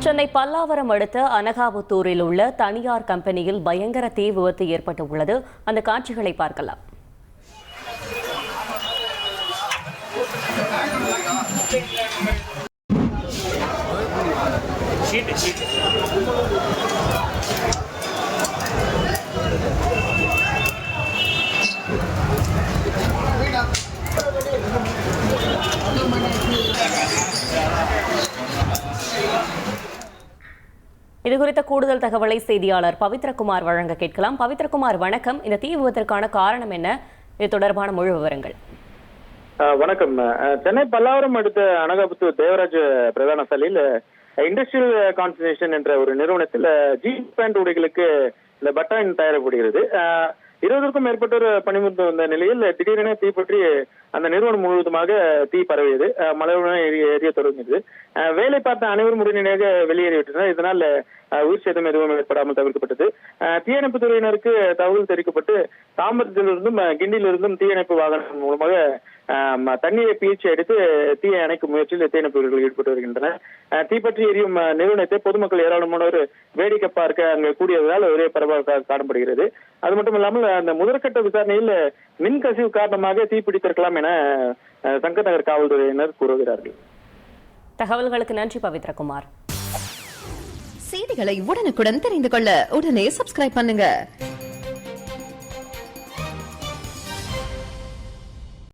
சென்னை பல்லாவரம் அடுத்த அனகாபுத்தூரில் உள்ள தனியார் கம்பெனியில் பயங்கர தீ விபத்து ஏற்பட்டுள்ளது. அந்த காட்சிகளை பார்க்கலாம். இதுகுறித்த கூடுதல் தகவலை செய்தியாளர் பவித்ரகுமார் வழங்க கேட்கலாம். பவித்ரகுமார், வணக்கம். இந்த தீ விபத்திற்கான காரணம் என்ன? இது தொடர்பான முழு விவரங்கள். வணக்கம். சென்னை பல்லாவரம் அடுத்த அனகாபுத்தூர் தேவராஜ் பிரதான சாலையில் இண்டஸ்ட்ரியல் கான்சன்ட்ரேஷன் என்ற ஒரு நிறுவனத்தில் ஜீன்ஸ் பேண்ட் உடைகளுக்கு இந்த பட்டான் தயாரிக்கப்படுகிறது. 20க்கும் மேற்பட்டோர் பணிபுரிந்து வந்த நிலையில் திடீரென தீப்பற்றி அந்த நிறுவனம் முழுவதுமாக தீ பரவியது. மலையுடன் எரிய தொடங்கியது. வேலை பார்த்த அனைவரும் உடனடியாக வெளியேறிவிட்டனர். இதனால் உயிர் சேதம் எதுவும் ஏற்படாமல் தவிர்க்கப்பட்டது. தீயணைப்பு துறையினருக்கு தகவல் தெரிவிக்கப்பட்டு தாம்பரத்திலிருந்தும் கிண்டியிலிருந்தும் தீயணைப்பு வாகனம் மூலமாக தண்ணீரை பீழ்ச்சி அடித்து தீயை அணைக்கும் முயற்சியில் தீயணைப்பு வீரர்கள் ஈடுபட்டு வருகின்றனர். தீப்பற்றி எரியும் நிறுவனத்தை பொதுமக்கள் ஏராளமானோர் வேடிக்கை பார்க்க அங்கு கூடியதால் ஒரே பரபரப்பாக காணப்படுகிறது. அது மட்டும் இல்லாமல் அந்த முதற்கட்ட விசாரணையில் மின்கசிவு காரணமாக தீப்பிடித்திருக்கலாம் என சங்கர் நகர் காவல்துறையினர் கூறுகிறார்கள். தகவல்களுக்கு நன்றி பவித்ரகுமார். செய்திகளை உடனுக்குடன் தெரிந்து கொள்ள உடனே சப்ஸ்கிரைப் பண்ணுங்க.